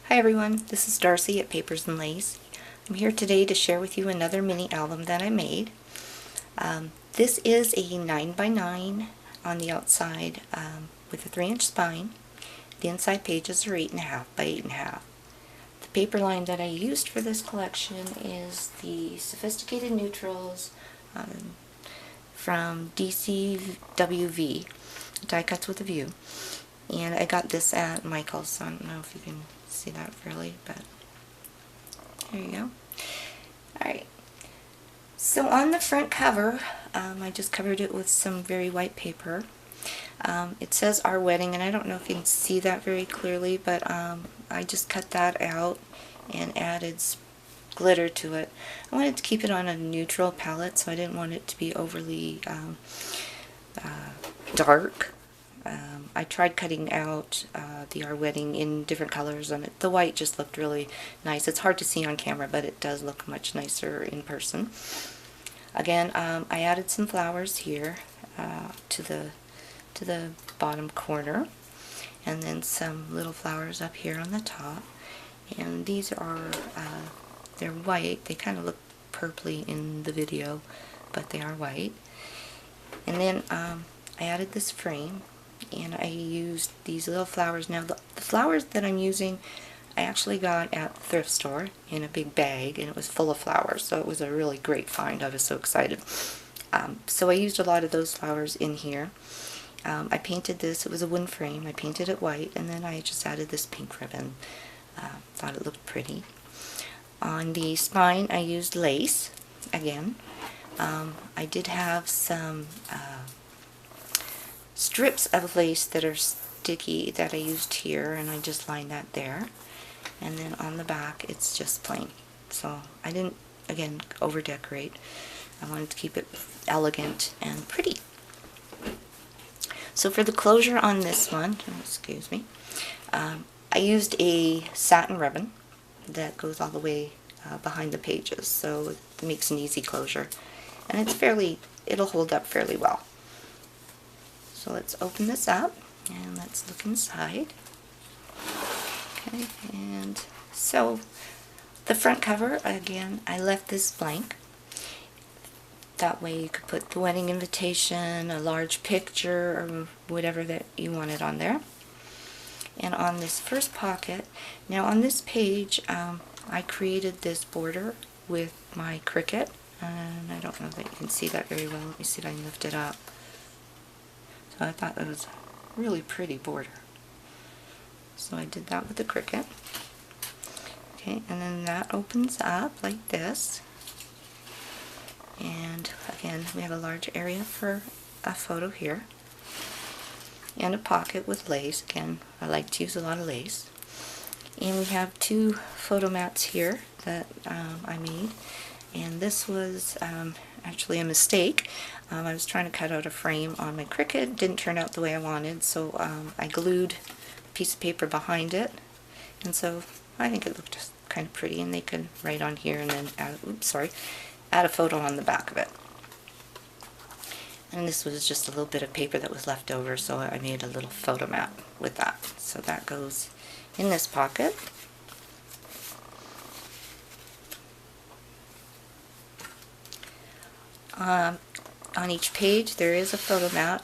Hi everyone, this is Darcy at Papers and Lace. I'm here today to share with you another mini album that I made. This is a 9x9 on the outside with a 3-inch spine. The inside pages are 8.5 by 8.5. The paper line that I used for this collection is the Sophisticated Neutrals from DCWV, Die Cuts with a View. And I got this at Michael's, so I don't know if you can see that really, but there you go. Alright, so on the front cover, I just covered it with some very white paper. It says Our Wedding, and I don't know if you can see that very clearly, but I just cut that out and added glitter to it. I wanted to keep it on a neutral palette, so I didn't want it to be overly dark. I tried cutting out the Our Wedding in different colors, and the white just looked really nice. It's hard to see on camera, but it does look much nicer in person. Again, I added some flowers here to the bottom corner, and then some little flowers up here on the top. And these are they're white. They kind of look purpley in the video, but they are white. And then I added this frame, and I used these little flowers. Now the flowers that I'm using I actually got at the thrift store in a big bag, and it was full of flowers, so it was a really great find. I was so excited. So I used a lot of those flowers in here. I painted this. It was a wooden frame. I painted it white, and then I just added this pink ribbon. Thought it looked pretty. On the spine I used lace again. I did have some strips of lace that are sticky that I used here, and I just lined that there. And then on the back it's just plain. So I didn't, again, over decorate. I wanted to keep it elegant and pretty. So for the closure on this one, excuse me, I used a satin ribbon that goes all the way behind the pages, so it makes an easy closure. And it's it'll hold up fairly well. So let's open this up and let's look inside. Okay, and so the front cover, again, I left this blank. That way you could put the wedding invitation, a large picture, or whatever that you wanted on there. And on this first pocket, now on this page, I created this border with my Cricut, and I don't know that you can see that very well. Let me see if I can lift it up. So I thought it was a really pretty border. So I did that with the Cricut. Okay, and then that opens up like this. And again, we have a large area for a photo here. And a pocket with lace. Again, I like to use a lot of lace. And we have two photo mats here that I made. And this was actually a mistake. I was trying to cut out a frame on my Cricut. It didn't turn out the way I wanted, so I glued a piece of paper behind it. And so I think it looked just kind of pretty, and they could write on here and then add a photo on the back of it. And this was just a little bit of paper that was left over, so I made a little photo mat with that. So that goes in this pocket. On each page there is a photo mat,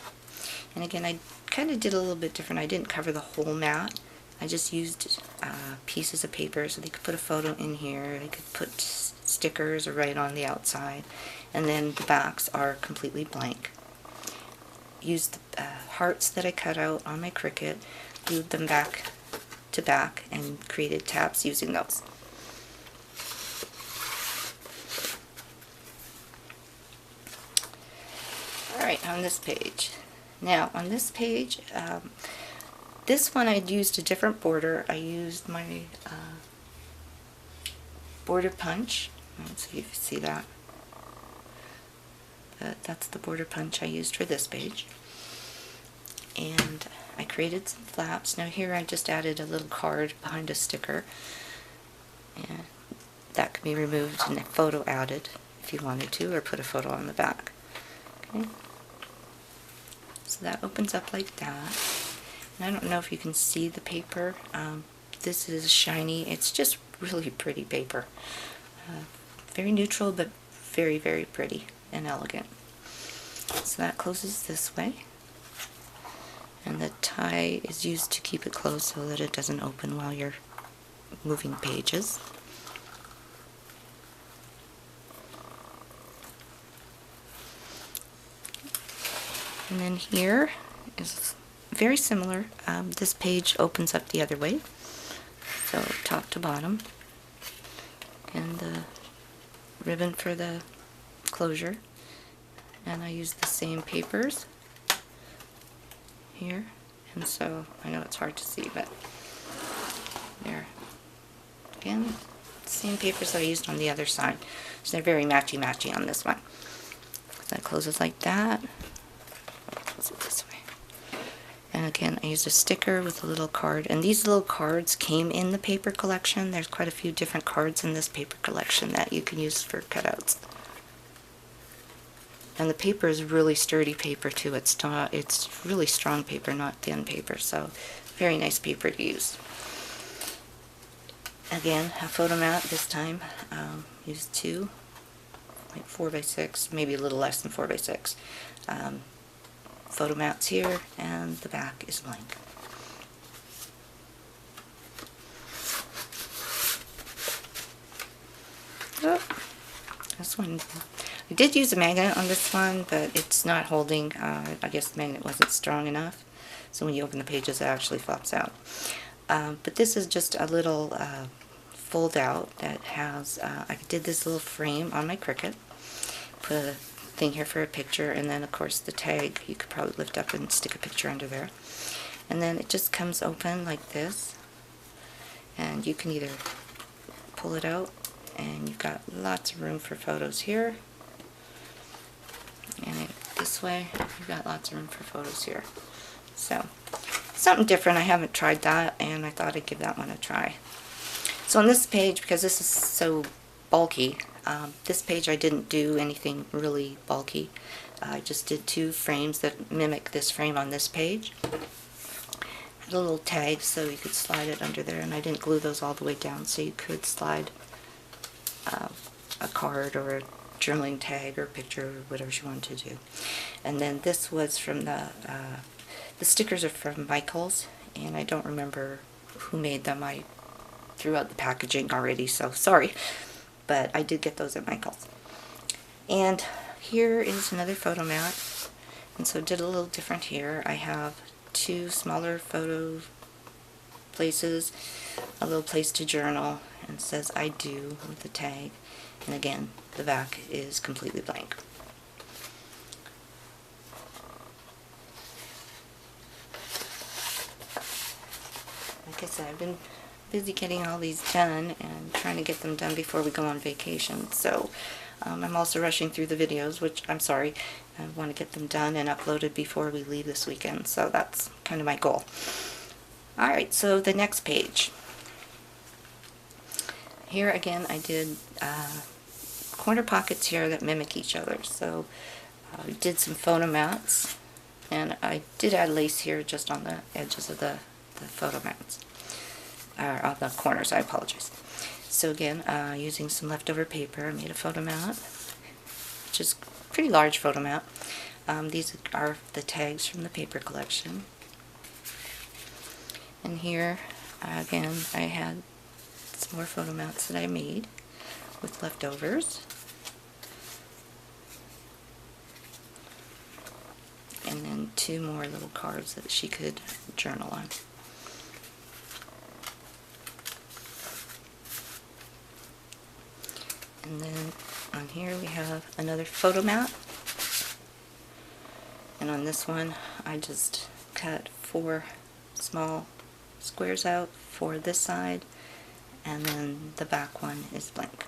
and again I kind of did a little bit different. I didn't cover the whole mat. I just used pieces of paper so they could put a photo in here. They could put stickers or write on the outside, and then the backs are completely blank. Used the hearts that I cut out on my Cricut, glued them back to back, and created tabs using those. Alright, on this page. Now, on this page, this one I'd used a different border. I used my border punch. Let's see if you see that. That's the border punch I used for this page. And I created some flaps. Now here I just added a little card behind a sticker. And that can be removed and a photo added if you wanted to, or put a photo on the back. Okay. So that opens up like that. And I don't know if you can see the paper. this is shiny. It's just really pretty paper. Very neutral, but very, very pretty and elegant. So that closes this way. And the tie is used to keep it closed so that it doesn't open while you're moving pages. And then here is very similar. This page opens up the other way, so top to bottom. And the ribbon for the closure. And I use the same papers here, and so I know it's hard to see, but there. Again, same papers that I used on the other side. So they're very matchy-matchy on this one. So that closes like that. Close it this way. And again, I used a sticker with a little card. And these little cards came in the paper collection. There's quite a few different cards in this paper collection that you can use for cutouts. And the paper is really sturdy paper too. It's really strong paper, not thin paper. So very nice paper to use. Again, a photo mat this time. Used two, like 4x6, maybe a little less than 4x6. Photo mats here, and the back is blank. Oh, this one, I did use a magnet on this one, but it's not holding. I guess the magnet wasn't strong enough, so when you open the pages it actually flops out. But this is just a little fold out that has, I did this little frame on my Cricut, put a thing here for a picture, and then of course the tag you could probably lift up and stick a picture under there. And then it just comes open like this, and you can either pull it out, and you've got lots of room for photos here, and this way you've got lots of room for photos here. So something different. I haven't tried that, and I thought I'd give that one a try. So on this page, because this is so bulky, this page I didn't do anything really bulky. I just did two frames that mimic this frame on this page. Had a little tag so you could slide it under there, and I didn't glue those all the way down, so you could slide a card or a journaling tag or a picture or whatever you wanted to do. And then this was from the stickers are from Michaels, and I don't remember who made them. I threw out the packaging already, so sorry. But I did get those at Michaels. And here is another photo mat, and so did a little different here. I have two smaller photo places, a little place to journal, and it says I do with the tag, and again the back is completely blank. Like I said, I've been busy getting all these done and trying to get them done before we go on vacation. So I'm also rushing through the videos, which I'm sorry. I want to get them done and uploaded before we leave this weekend. So that's kind of my goal. Alright, so the next page. Here again I did corner pockets here that mimic each other. So I did some photo mats, and I did add lace here just on the edges of the photo mats. On the corners, I apologize. So again, using some leftover paper, I made a photo mat, which is a pretty large photo mat. These are the tags from the paper collection. And here, again, I had some more photo mats that I made with leftovers. And then two more little cards that she could journal on. And then on here we have another photo mat, and on this one I just cut 4 small squares out for this side, and then the back one is blank.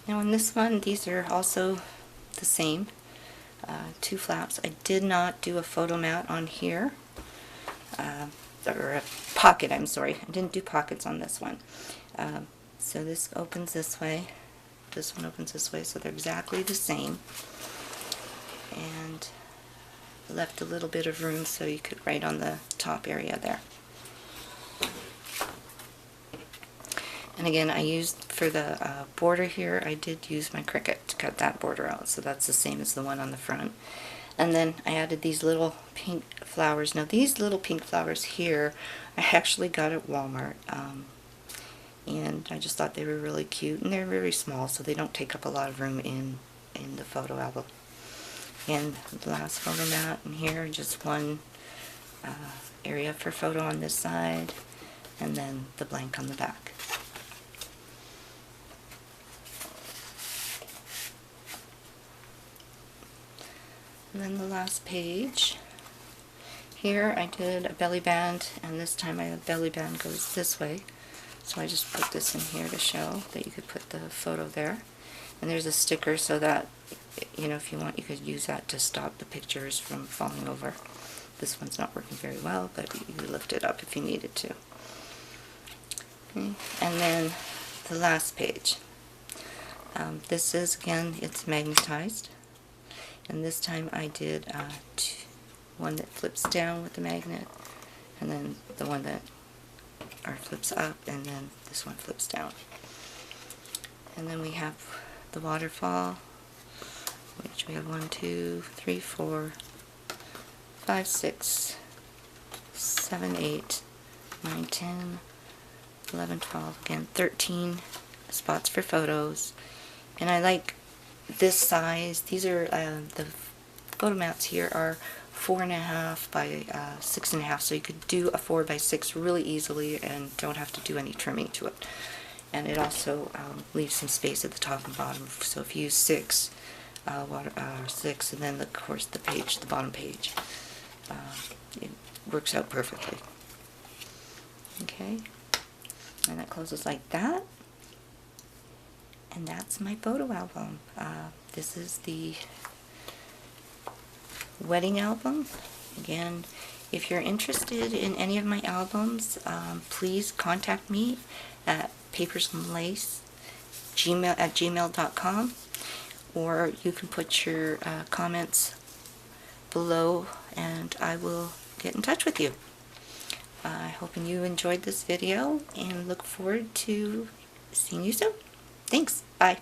Now on this one, these are also the same, 2 flaps. I did not do a photo mat on here, or a pocket, I'm sorry. I didn't do pockets on this one. So this opens this way, this one opens this way, so they're exactly the same. And left a little bit of room so you could write on the top area there. And again, I used for the border here, I did use my Cricut to cut that border out, so that's the same as the one on the front. And then I added these little pink flowers. Now these little pink flowers here, I actually got at Walmart, and I just thought they were really cute, and they're very small, so they don't take up a lot of room in the photo album. And the last photo mat in here, just one area for photo on this side, and then the blank on the back. And then the last page, here I did a belly band, and this time my belly band goes this way. So I just put this in here to show that you could put the photo there. And there's a sticker so that, you know, if you want, you could use that to stop the pictures from falling over. This one's not working very well, but you lift it up if you needed to. Okay. And then the last page. This is, again, it's magnetized. And this time I did one that flips down with the magnet, and then the one that flips up, and then this one flips down. And then we have the waterfall, which we have 1, 2, 3, 4, 5, 6, 7, 8, 9, 10, 11, 12, again 13 spots for photos. And I like this size. These are the photo mats here are 4.5 by 6.5, so you could do a 4 by 6 really easily and don't have to do any trimming to it. And it also leaves some space at the top and bottom, so if you use 6, 6, and then of course the page, the bottom page, it works out perfectly. Okay, and that closes like that. And that's my photo album. This is the wedding album. Again, if you're interested in any of my albums, please contact me at papersandlace@gmail.com, or you can put your comments below and I will get in touch with you. I hope you enjoyed this video and look forward to seeing you soon. Thanks. Bye.